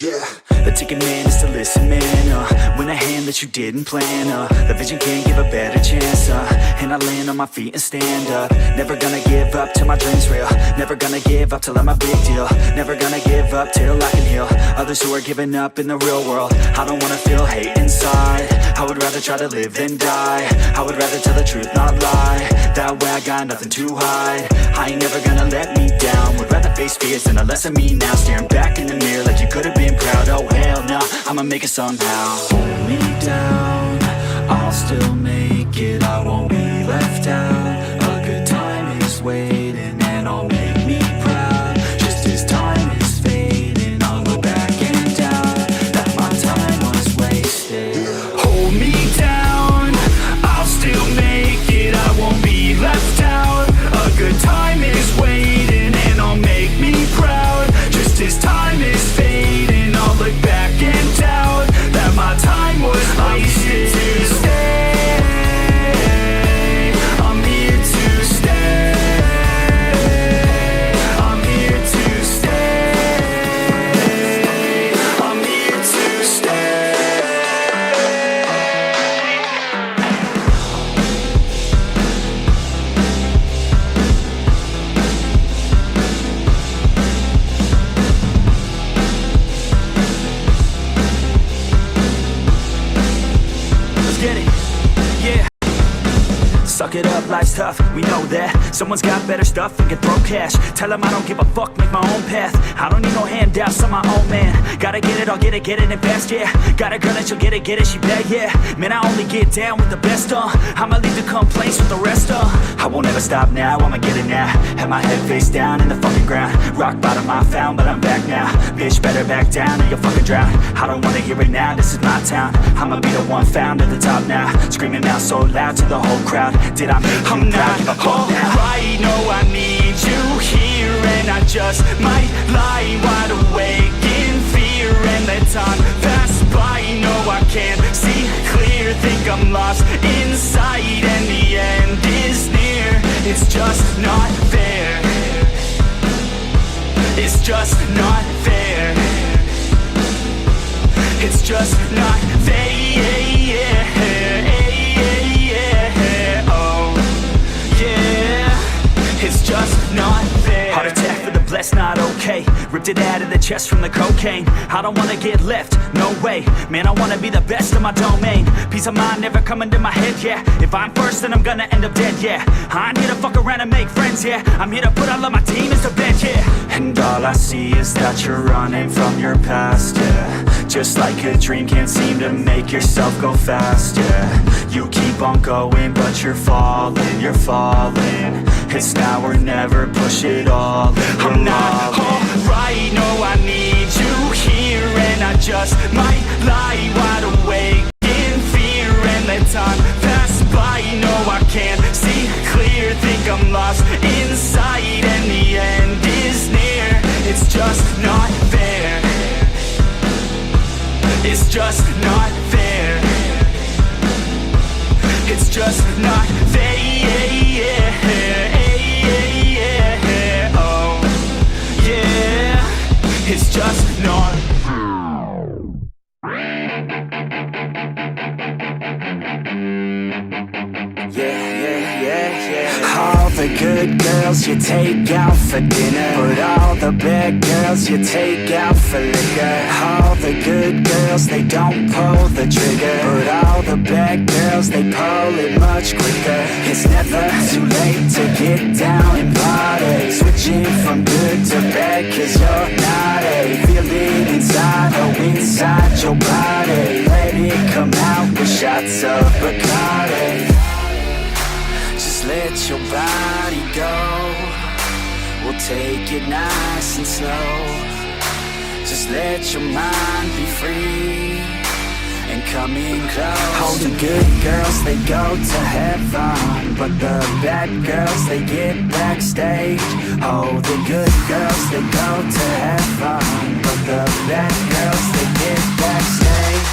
Yeah, a ticket man is to listen, man. When a hand that you didn't plan, the vision can't give a better chance. And I land on my feet and stand up. Never gonna give up till my dream's real. Never gonna give up till I'm a big deal. Never gonna give up till I can heal others who are giving up in the real world. I don't wanna feel hate inside. I would rather try to live than die. I would rather tell the truth, not lie. That way I got nothing to hide. I ain't never gonna let me down. Would rather face fears than a less of me now. Staring back in the mirror like you could have been proud. Oh hell no, I'ma make it somehow. Hold me down, I'll still make it. I won't be left out. A good time is waiting and I'll make me proud. Just as time is fading, I'll look back and doubt that my time was wasted. Hold me down, I'll still make it. I won't be left out. A good time is waiting and I'll make me proud. Just as time is fading, I'll look back and doubt that my time was wasted. I'm here to stay. I'm here to stay. I'm here to stay. I'm here to stay. Let's get it, yeah. Suck it up, life's tough, we know that. Someone's got better stuff and can throw cash. Tell them I don't give a fuck, make my own path. I don't need no handouts, I'm my own man. Gotta get it, I'll get it and fast, yeah. Got a girl and she'll get it, she bad, yeah. Man, I only get down with the best, I'ma leave the complaints with the rest, I won't ever stop now, I'ma get it now. Have my head face down in the fucking ground. Rock bottom I found, but I'm back now. Bitch, better back down or you'll fucking drown. I don't wanna hear it now, this is my town. I'ma be the one found at the top now. Screaming out so loud to the whole crowd. Did I make you proud? Give a fuck now. Right, no, I need you here. And I just might lie wide awake in fear and let time pass by. No, I can't see clear. Think I'm lost inside and the end is near. It's just not fair. It's just not fair. It's just not fair. Oh, yeah. It's just not fair. Heart attack for the blessed, not okay. Ripped it out of the chest from the cocaine. I don't wanna get left, no way. Man, I wanna be the best in my domain. Peace of mind never coming to my head, yeah. If I'm first, then I'm gonna end up dead, yeah. I ain't here to fuck around and make friends, yeah. I'm here to put all of my demons to bed, yeah. And all I see is that you're running from your past, yeah. Just like a dream, can't seem to make yourself go fast, yeah. You keep on going, but you're falling, you're falling. It's now or never, push it all in. I'm not alright, no, I need you here. And I just might lie wide awake in fear and let time pass by. No, I can't see clear, think I'm lost inside and the end is near. It's just not fair. It's just not fair. It's just not fair. Oh, yeah. It's just not. All the good girls you take out for dinner, but all the bad girls you take out for liquor. All the good girls, they don't pull the trigger, but all the bad girls, they pull it much quicker. It's never too late to get down and party. Switching from good to bad, cause you're naughty. Feel it inside, oh inside your body. Let it come out with shots of Bacardi. Just let your body go. We'll take it nice and slow. Just let your mind be free and come in close. All the good girls, they go to heaven, but the bad girls, they get backstage. Oh, the good girls, they go to heaven, but the bad girls, they get backstage.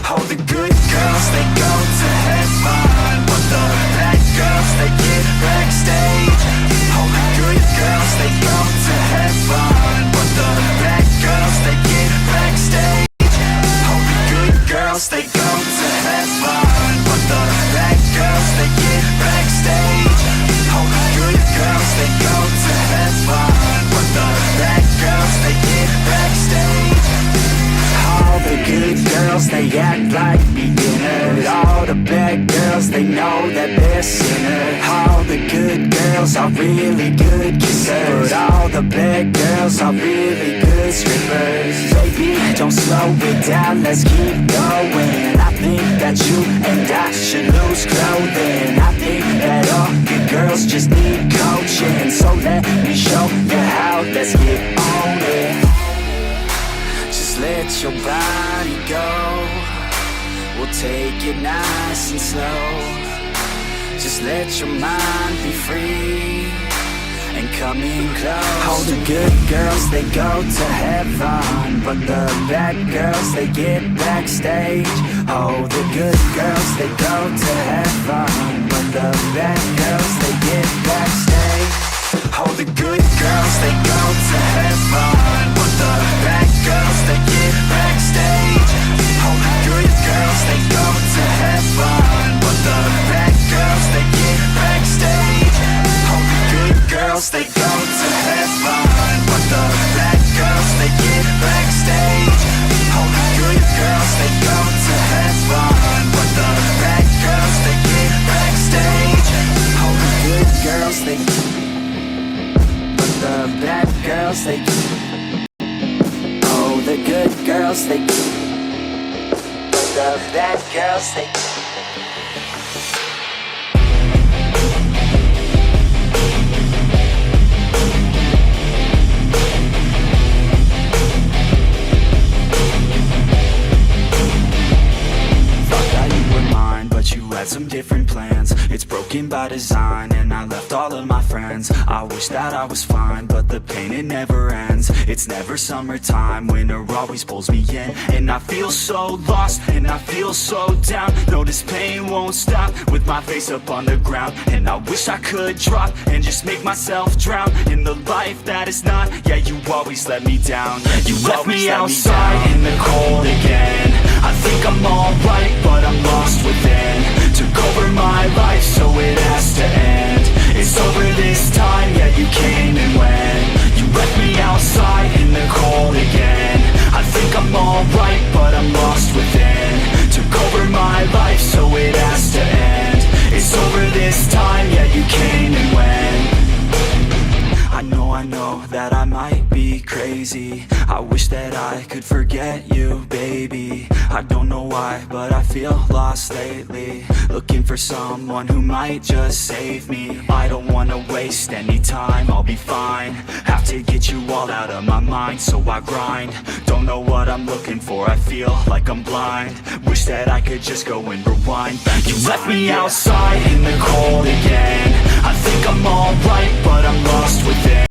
Oh, the good girls, they go to heaven, but the bad girls, they get backstage. Oh, the good girls, they go to heaven, but the bad girls, they get backstage. girls are really good kissers, but all the bad girls are really good strippers. Baby, don't slow it down, let's keep going. I think that you and I should lose clothing. I think that all good girls just need coaching. So let me show you how, let's get on it. Just let your body go, we'll take it nice and slow. Just let your mind be free and come in close. All the good girls, they go to heaven, but the bad girls, they get backstage. Oh, the good girls, they go to heaven, but the bad girls, they get backstage. Oh, the good girls, they go to heaven, but the bad girls, they get backstage. Oh, the good girls, they go to heaven, but the bad girls, they get backstage. Oh, the good girls, they go to heaven, but the bad girls, they get backstage. Oh, the good girls, they go to heaven, but the bad girls, they get backstage. Oh, the good girls, they, but the bad girls, they, oh, the good girls, they, but the bad girls, they. You had some different plans, it's broken by design, and I left all of my friends. I wish that I was fine, but the pain, it never ends. It's never summertime, winter always pulls me in, and I feel so lost, and I feel so down. No, this pain won't stop, with my face up on the ground, and I wish I could drop, and just make myself drown, in the life that is not. Yeah, you always let me down. You left me outside in the cold again. I think I'm alright, but I'm lost within. Took over my life, so it has to end. It's over this time, yeah, you came and went. You left me outside in the cold again. I think I'm alright, but I'm lost within. Took over my life, so it has to end. It's over this time, yeah, you came and went. I know that I might be crazy. I wish that I could forget you, baby. I don't know why, but I feel lost lately. Looking for someone who might just save me. I don't wanna waste any time, I'll be fine. Have to get you all out of my mind, so I grind. Don't know what I'm looking for, I feel like I'm blind. Wish that I could just go and rewind back. You left me outside in the cold again. I think I'm alright, but I'm lost within.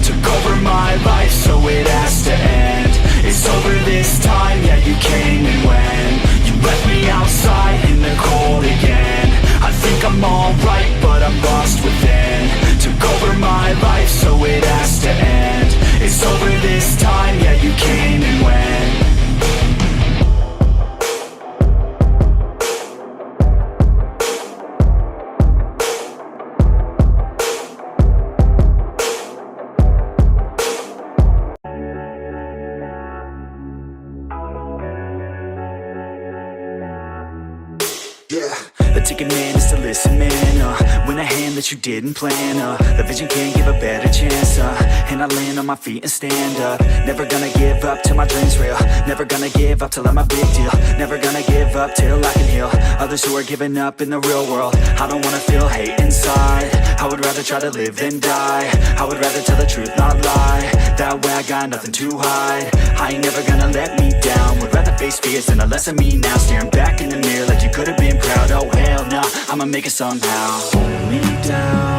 Took over my life, so it has to end. It's over this time, yeah, you came and went. You left me outside in the cold again. I think I'm alright, but I'm lost within. Took over my life, so it has to end. It's over this time, yeah, you came and went. The ticket man is to listen, man. When a hand that you didn't plan. The vision can't give a better chance. And I land on my feet and stand up. Never gonna give up till my dreams real. Never gonna give up till I'm a big deal. Never gonna give up till I can heal others who are giving up in the real world. I don't wanna feel hate inside. I would rather try to live than die. I would rather tell the truth, not lie. That way I got nothing to hide. I ain't never gonna let me down. Would rather face fears than a less of me now. Staring back in the mirror like you could have been proud. Oh hell no, I'ma make it somehow. Hold me down.